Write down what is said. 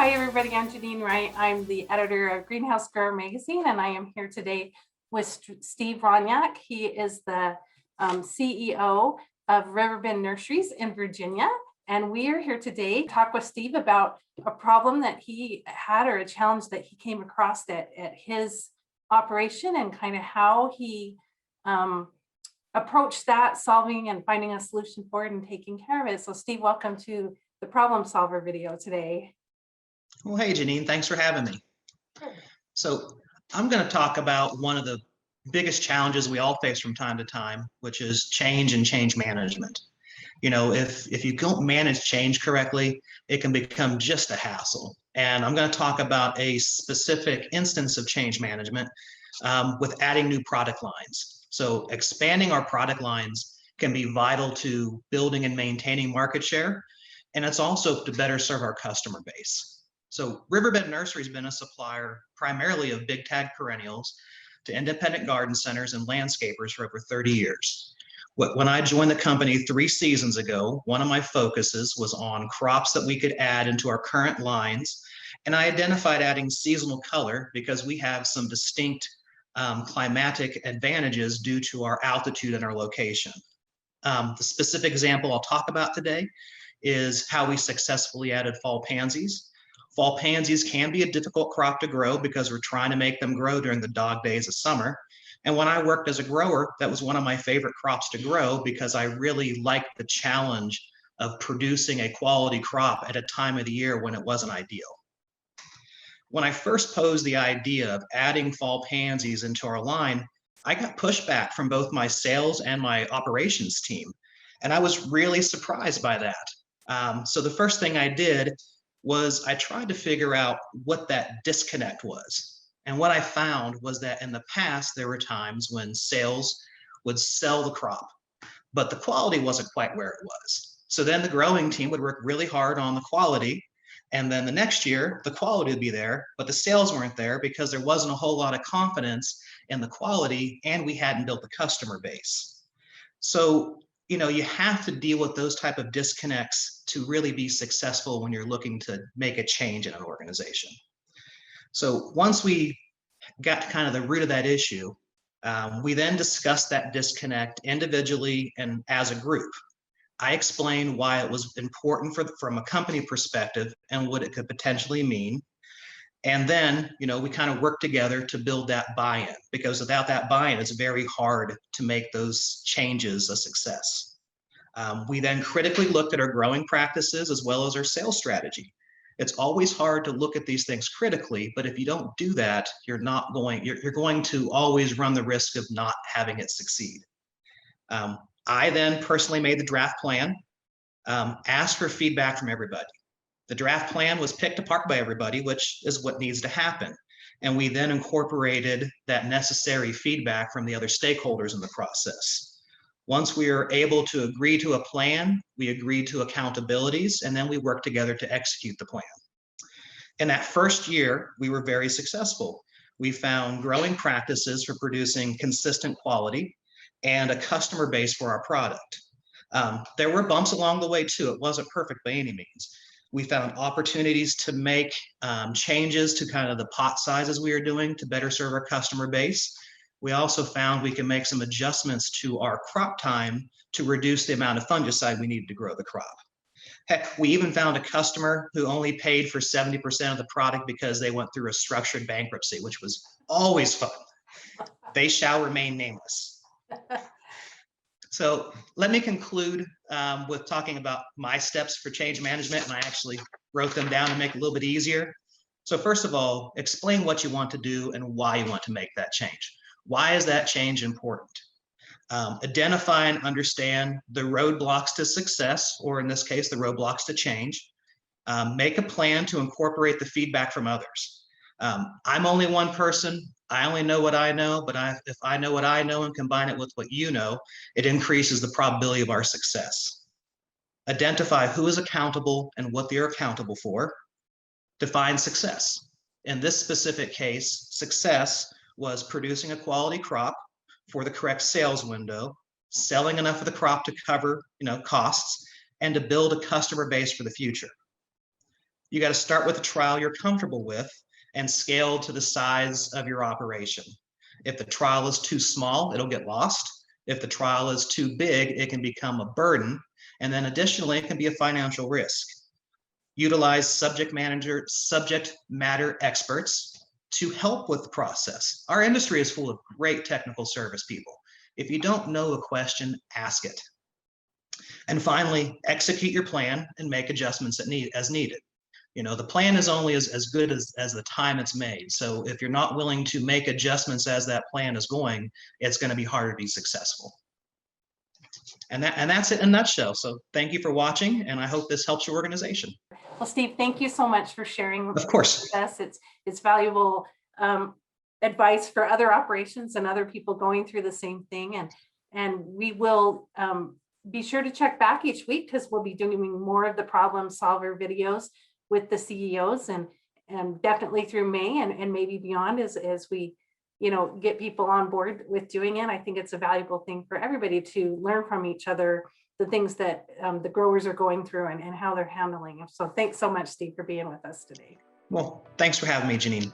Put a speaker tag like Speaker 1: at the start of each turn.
Speaker 1: Hi everybody, I'm Janine Wright. I'm the editor of Greenhouse Grower Magazine, and I am here today with Steve Ronyak. He is the CEO of Riverbend Nurseries in Virginia. And we are here today to talk with Steve about a problem that he had, or a challenge that he came across at his operation, and kind of how he approached that, solving and finding a solution for it and taking care of it. So Steve, welcome to the Problem Solver video today.
Speaker 2: Well, hey, Janine, thanks for having me. So I'm going to talk about one of the biggest challenges we all face from time to time, which is change and change management. You know, if you don't manage change correctly, it can become just a hassle. And I'm going to talk about a specific instance of change management with adding new product lines. So expanding our product lines can be vital to building and maintaining market share, and it's also to better serve our customer base. So Riverbend Nursery has been a supplier primarily of big tag perennials to independent garden centers and landscapers for over 30 years. When I joined the company 3 seasons ago, one of my focuses was on crops that we could add into our current lines. And I identified adding seasonal color because we have some distinct climatic advantages due to our altitude and our location. The specific example I'll talk about today is how we successfully added fall pansies. Fall pansies can be a difficult crop to grow because we're trying to make them grow during the dog days of summer. And when I worked as a grower, that was one of my favorite crops to grow because I really liked the challenge of producing a quality crop at a time of the year when it wasn't ideal. When I first posed the idea of adding fall pansies into our line, I got pushback from both my sales and my operations team. And I was really surprised by that. So the first thing I did was I tried to figure out what that disconnect was. And what I found was that in the past, there were times when sales would sell the crop, but the quality wasn't quite where it was. So then the growing team would work really hard on the quality. And then the next year, the quality would be there, but the sales weren't there because there wasn't a whole lot of confidence in the quality, and we hadn't built the customer base. So you know, you have to deal with those type of disconnects to really be successful when you're looking to make a change in an organization. So once we got to kind of the root of that issue, we then discussed that disconnect individually and as a group. I explained why it was important from a company perspective and what it could potentially mean. And then, you know, we kind of worked together to build that buy-in, because without that buy-in, it's very hard to make those changes a success. We then critically looked at our growing practices as well as our sales strategy. It's always hard to look at these things critically, but if you don't do that, you're going to always run the risk of not having it succeed. I then personally made the draft plan, asked for feedback from everybody. The draft plan was picked apart by everybody, which is what needs to happen. And we then incorporated that necessary feedback from the other stakeholders in the process. Once we were able to agree to a plan, we agreed to accountabilities, and then we worked together to execute the plan. In that first year, we were very successful. We found growing practices for producing consistent quality and a customer base for our product. There were bumps along the way too. It wasn't perfect by any means. We found opportunities to make changes to kind of the pot sizes we were doing to better serve our customer base. We also found we can make some adjustments to our crop time to reduce the amount of fungicide we needed to grow the crop. Heck, we even found a customer who only paid for 70% of the product because they went through a structured bankruptcy, which was always fun. They shall remain nameless. So let me conclude with talking about my steps for change management, and I actually wrote them down to make it a little bit easier. So first of all, explain what you want to do and why you want to make that change. Why is that change important? Identify and understand the roadblocks to success, or in this case, the roadblocks to change. Make a plan to incorporate the feedback from others. I'm only one person. I only know what I know, but if I know what I know and combine it with what you know, it increases the probability of our success. Identify who is accountable and what they're accountable for. Define success. In this specific case, success was producing a quality crop for the correct sales window, selling enough of the crop to cover, costs, and to build a customer base for the future. You got to start with a trial you're comfortable with and scale to the size of your operation. If the trial is too small, it'll get lost. If the trial is too big, it can become a burden. And then additionally, it can be a financial risk. Utilize subject matter experts to help with the process. Our industry is full of great technical service people. If you don't know a question, ask it. And finally, execute your plan and make adjustments as needed. You know, the plan is only as good as the time it's made. So if you're not willing to make adjustments as that plan is going, it's going to be hard to be successful. And that's it in a nutshell. So thank you for watching, and I hope this helps your organization.
Speaker 1: Well, Steve, thank you so much for sharing
Speaker 2: Of course.
Speaker 1: with us. It's valuable advice for other operations and other people going through the same thing. And we will be sure to check back each week, because we'll be doing more of the problem solver videos with the CEOs, and definitely through May and maybe beyond as we get people on board with doing it. I think it's a valuable thing for everybody to learn from each other, the things that the growers are going through and how they're handling them. So thanks so much, Steve, for being with us today.
Speaker 2: Well, thanks for having me, Janine.